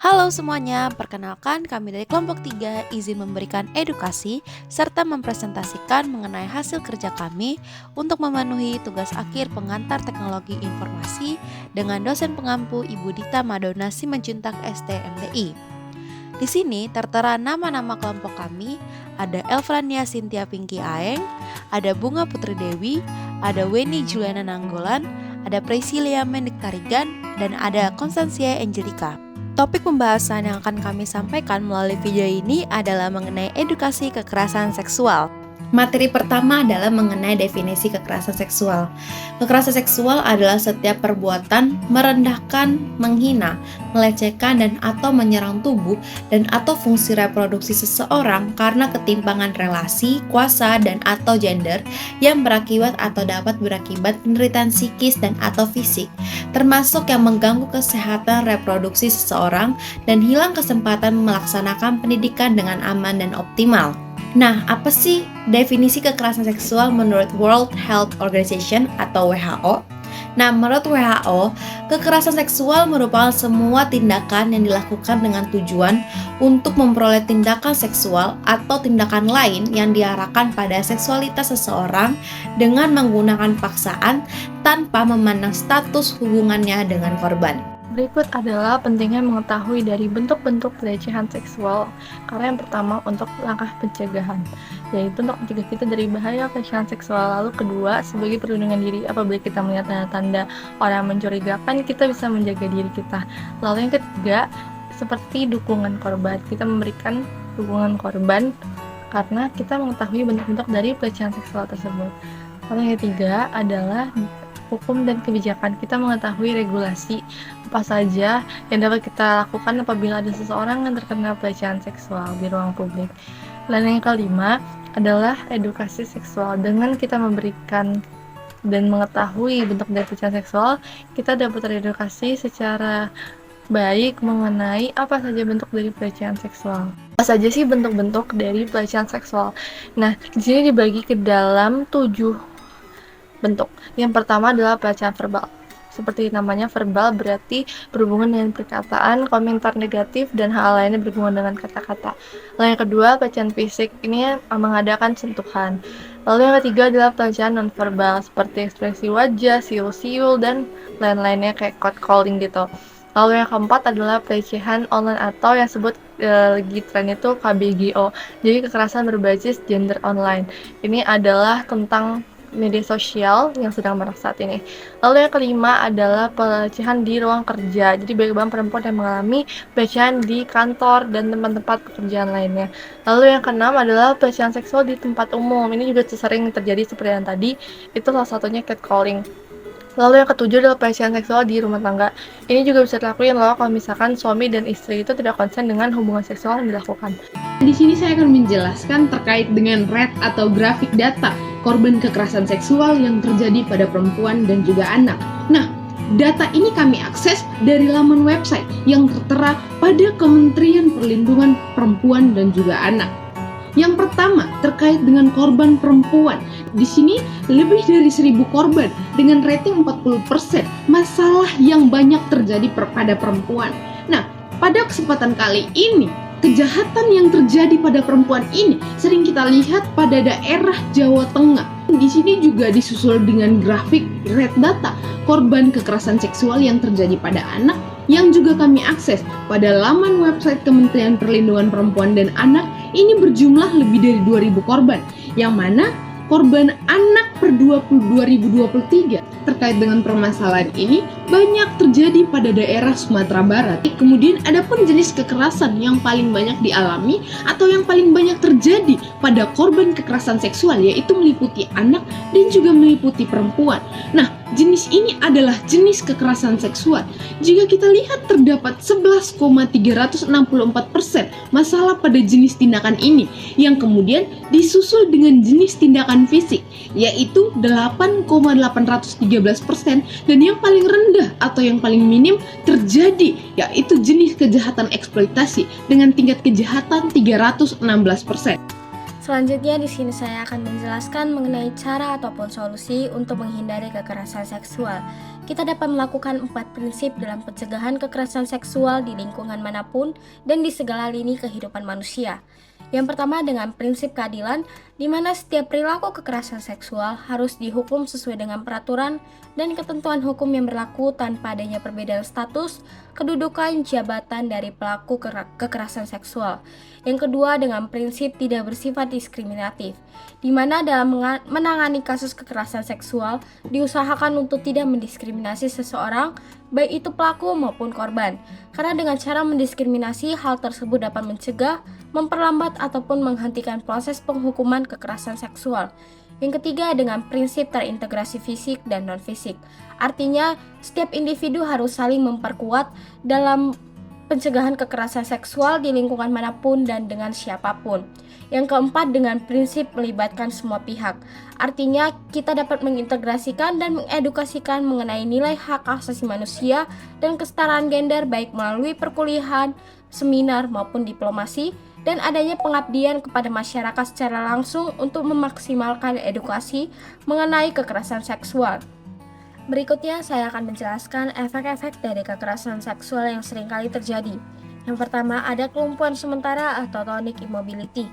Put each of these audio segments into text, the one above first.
Halo semuanya, perkenalkan kami dari kelompok 3 izin memberikan edukasi serta mempresentasikan mengenai hasil kerja kami untuk memenuhi tugas akhir pengantar teknologi informasi dengan dosen pengampu Ibu Dita Madona Simanjuntak STMDI. Di sini tertera nama-nama kelompok kami, ada Elfrania Cynthia Pinky Aeng, ada Bunga Putri Dewi, ada Weni Juliana Nanggolan, ada Priscilia Mendik Tarigan, dan ada Konstansia Angelica. Topik pembahasan yang akan kami sampaikan melalui video ini adalah mengenai edukasi kekerasan seksual. Materi pertama adalah mengenai definisi kekerasan seksual. Kekerasan seksual adalah setiap perbuatan merendahkan, menghina, melecehkan dan atau menyerang tubuh dan atau fungsi reproduksi seseorang karena ketimpangan relasi, kuasa dan atau gender yang berakibat atau dapat berakibat penderitaan psikis dan atau fisik, termasuk yang mengganggu kesehatan reproduksi seseorang dan hilang kesempatan melaksanakan pendidikan dengan aman dan optimal. Nah, apa sih definisi kekerasan seksual menurut World Health Organization atau WHO? Nah, menurut WHO, kekerasan seksual merupakan semua tindakan yang dilakukan dengan tujuan untuk memperoleh tindakan seksual atau tindakan lain yang diarahkan pada seksualitas seseorang dengan menggunakan paksaan tanpa memandang status hubungannya dengan korban. Berikut adalah pentingnya mengetahui dari bentuk-bentuk pelecehan seksual. Karena yang pertama untuk langkah pencegahan, yaitu untuk mencegah kita dari bahaya pelecehan seksual. Lalu kedua, sebagai perlindungan diri apabila kita melihat tanda-tanda orang mencurigakan, kita bisa menjaga diri kita. Lalu yang ketiga, seperti dukungan korban. Kita memberikan dukungan korban karena kita mengetahui bentuk-bentuk dari pelecehan seksual tersebut. Lalu yang ketiga adalah hukum dan kebijakan. Kita mengetahui regulasi apa saja yang dapat kita lakukan apabila ada seseorang yang terkena pelecehan seksual di ruang publik. Dan yang kelima adalah edukasi seksual. Dengan kita memberikan dan mengetahui bentuk dari pelecehan seksual, kita dapat teredukasi secara baik mengenai apa saja bentuk dari pelecehan seksual. Apa saja sih bentuk-bentuk dari pelecehan seksual? Nah, di sini dibagi ke dalam 7 bentuk. Yang pertama adalah pelecehan verbal. Seperti namanya, verbal berarti berhubungan dengan perkataan, komentar negatif, dan hal lainnya berhubungan dengan kata-kata. Lalu yang kedua, pelecehan fisik. Ini mengadakan sentuhan. Lalu yang ketiga adalah pelecehan non-verbal, seperti ekspresi wajah, siul-siul, dan lain-lainnya kayak catcalling gitu. Lalu yang keempat adalah pelecehan online atau yang disebut lagi tren itu KBGO. Jadi kekerasan berbasis gender online. Ini adalah tentang media sosial yang sedang marak saat ini. Lalu yang kelima adalah pelecehan di ruang kerja. Jadi bagi perempuan yang mengalami pelecehan di kantor dan tempat-tempat pekerjaan lainnya. Lalu yang keenam adalah pelecehan seksual di tempat umum. Ini juga sering terjadi seperti yang tadi. Itu salah satunya catcalling. Lalu yang ketujuh adalah pelecehan seksual di rumah tangga. Ini juga bisa dilakukan loh kalau misalkan suami dan istri itu tidak konsen dengan hubungan seksual yang dilakukan. Di sini saya akan menjelaskan terkait dengan red atau grafik data korban kekerasan seksual yang terjadi pada perempuan dan juga anak. Nah, data ini kami akses dari laman website yang tertera pada Kementerian Perlindungan Perempuan dan juga Anak. Yang pertama, terkait dengan korban perempuan. Di sini lebih dari 1.000 korban dengan rating 40%, masalah yang banyak terjadi pada perempuan. Nah, pada kesempatan kali ini, kejahatan yang terjadi pada perempuan ini sering kita lihat pada daerah Jawa Tengah. Di sini juga disusul dengan grafik red data korban kekerasan seksual yang terjadi pada anak yang juga kami akses pada laman website Kementerian Perlindungan Perempuan dan Anak. Ini berjumlah lebih dari 2.000 korban, yang mana korban anak per 2023 terkait dengan permasalahan ini banyak terjadi pada daerah Sumatera Barat. Kemudian ada pun jenis kekerasan yang paling banyak dialami atau yang paling banyak terjadi pada korban kekerasan seksual, yaitu meliputi anak dan juga meliputi perempuan. Nah, jenis ini adalah jenis kekerasan seksual. Jika kita lihat terdapat 11,364% masalah pada jenis tindakan ini, yang kemudian disusul dengan jenis tindakan fisik, yaitu 8,813%, dan yang paling rendah atau yang paling minim terjadi yaitu jenis kejahatan eksploitasi dengan tingkat kejahatan 316%. Selanjutnya di sini saya akan menjelaskan mengenai cara ataupun solusi untuk menghindari kekerasan seksual. Kita dapat melakukan 4 prinsip dalam pencegahan kekerasan seksual di lingkungan manapun dan di segala lini kehidupan manusia. Yang pertama dengan prinsip keadilan, di mana setiap perilaku kekerasan seksual harus dihukum sesuai dengan peraturan dan ketentuan hukum yang berlaku tanpa adanya perbedaan status, kedudukan, jabatan dari pelaku kekerasan seksual. Yang kedua dengan prinsip tidak bersifat diskriminatif, di mana dalam menangani kasus kekerasan seksual diusahakan untuk tidak mendiskriminasi seseorang, baik itu pelaku maupun korban. Karena dengan cara mendiskriminasi, hal tersebut dapat mencegah, memperlambat ataupun menghentikan proses penghukuman kekerasan seksual. Yang ketiga dengan prinsip terintegrasi fisik dan non-fisik. Artinya, setiap individu harus saling memperkuat dalam pencegahan kekerasan seksual di lingkungan manapun dan dengan siapapun. Yang keempat dengan prinsip melibatkan semua pihak. Artinya kita dapat mengintegrasikan dan mengedukasikan mengenai nilai hak asasi manusia dan kesetaraan gender baik melalui perkuliahan, seminar maupun diplomasi, dan adanya pengabdian kepada masyarakat secara langsung untuk memaksimalkan edukasi mengenai kekerasan seksual. Berikutnya saya akan menjelaskan efek-efek dari kekerasan seksual yang seringkali terjadi. Yang pertama ada kelumpuhan sementara atau tonic immobility.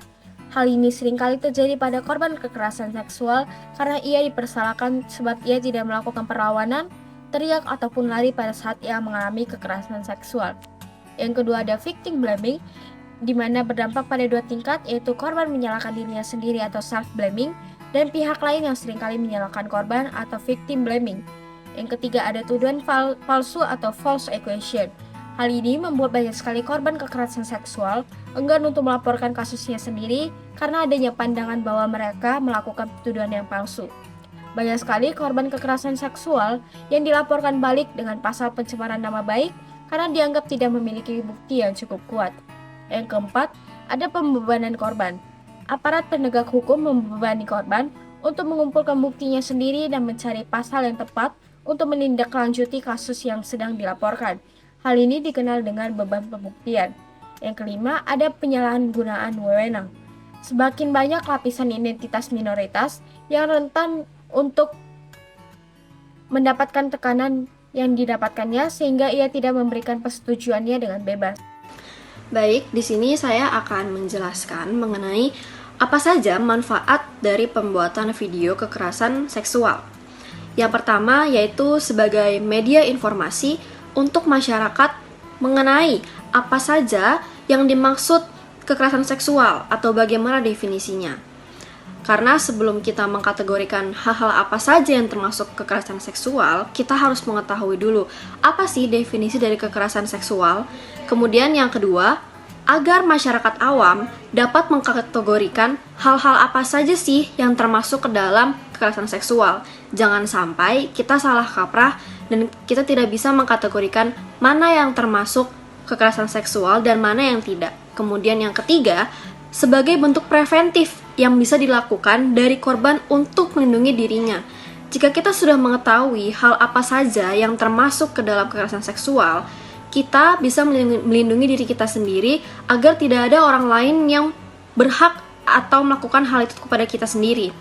Hal ini seringkali terjadi pada korban kekerasan seksual karena ia dipersalahkan sebab ia tidak melakukan perlawanan, teriak ataupun lari pada saat ia mengalami kekerasan seksual. Yang kedua ada victim blaming, di mana berdampak pada 2 tingkat, yaitu korban menyalahkan dirinya sendiri atau self-blaming, dan pihak lain yang seringkali menyalahkan korban atau victim blaming. Yang ketiga ada tuduhan palsu atau false accusation. Hal ini membuat banyak sekali korban kekerasan seksual enggan untuk melaporkan kasusnya sendiri karena adanya pandangan bahwa mereka melakukan tuduhan yang palsu. Banyak sekali korban kekerasan seksual yang dilaporkan balik dengan pasal pencemaran nama baik karena dianggap tidak memiliki bukti yang cukup kuat. Yang keempat, ada pembebanan korban. Aparat penegak hukum membebani korban untuk mengumpulkan buktinya sendiri dan mencari pasal yang tepat untuk menindaklanjuti kasus yang sedang dilaporkan. Hal ini dikenal dengan beban pembuktian. Yang kelima, ada penyalahgunaan wewenang. Semakin banyak lapisan identitas minoritas yang rentan untuk mendapatkan tekanan yang didapatkannya sehingga ia tidak memberikan persetujuannya dengan bebas. Baik, di sini saya akan menjelaskan mengenai apa saja manfaat dari pembuatan video kekerasan seksual. Yang pertama yaitu sebagai media informasi untuk masyarakat mengenai apa saja yang dimaksud kekerasan seksual atau bagaimana definisinya. Karena sebelum kita mengkategorikan hal-hal apa saja yang termasuk kekerasan seksual, kita harus mengetahui dulu apa sih definisi dari kekerasan seksual. Kemudian yang kedua, agar masyarakat awam dapat mengkategorikan hal-hal apa saja sih yang termasuk ke dalam kekerasan seksual. Jangan sampai kita salah kaprah dan kita tidak bisa mengkategorikan mana yang termasuk kekerasan seksual dan mana yang tidak. Kemudian yang ketiga, sebagai bentuk preventif yang bisa dilakukan dari korban untuk melindungi dirinya. Jika kita sudah mengetahui hal apa saja yang termasuk ke dalam kekerasan seksual, kita bisa melindungi diri kita sendiri agar tidak ada orang lain yang berhak atau melakukan hal itu kepada kita sendiri.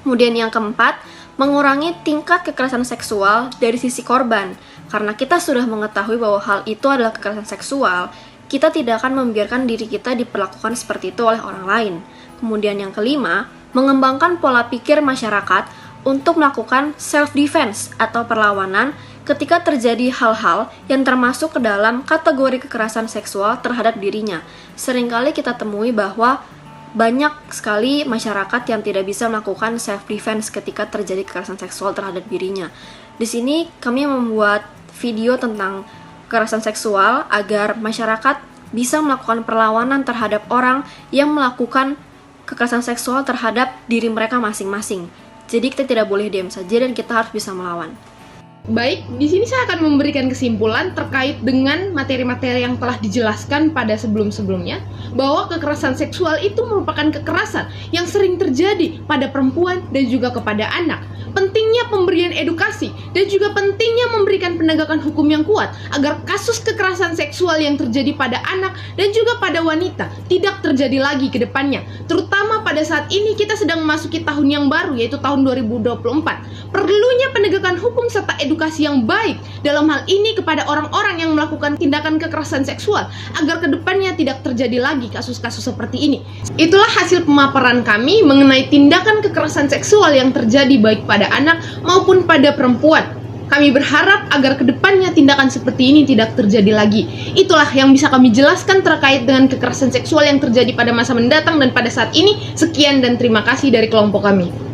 Kemudian yang keempat, mengurangi tingkat kekerasan seksual dari sisi korban. Karena kita sudah mengetahui bahwa hal itu adalah kekerasan seksual, kita tidak akan membiarkan diri kita diperlakukan seperti itu oleh orang lain. Kemudian yang kelima, mengembangkan pola pikir masyarakat untuk melakukan self-defense atau perlawanan ketika terjadi hal-hal yang termasuk ke dalam kategori kekerasan seksual terhadap dirinya. Seringkali kita temui bahwa banyak sekali masyarakat yang tidak bisa melakukan self-defense ketika terjadi kekerasan seksual terhadap dirinya. Di sini kami membuat video tentang kekerasan seksual agar masyarakat bisa melakukan perlawanan terhadap orang yang melakukan kekerasan seksual terhadap diri mereka masing-masing. Jadi kita tidak boleh diam saja dan kita harus bisa melawan. Baik, di sini saya akan memberikan kesimpulan terkait dengan materi-materi yang telah dijelaskan pada sebelum-sebelumnya, bahwa kekerasan seksual itu merupakan kekerasan yang sering terjadi pada perempuan dan juga kepada anak. Pentingnya pemberian edukasi dan juga pentingnya memberikan penegakan hukum yang kuat agar kasus kekerasan seksual yang terjadi pada anak dan juga pada wanita tidak terjadi lagi ke depannya. Terutama pada saat ini kita sedang memasuki tahun yang baru, yaitu tahun 2024. Perlunya penegakan hukum serta edukasi yang baik dalam hal ini kepada orang-orang yang melakukan tindakan kekerasan seksual agar ke depannya tidak terjadi lagi kasus-kasus seperti ini. Itulah hasil pemaparan kami mengenai tindakan kekerasan seksual yang terjadi baik pada anak maupun pada perempuan. Kami berharap agar kedepannya tindakan seperti ini tidak terjadi lagi. Itulah yang bisa kami jelaskan terkait dengan kekerasan seksual yang terjadi pada masa mendatang dan pada saat ini. Sekian dan terima kasih dari kelompok kami.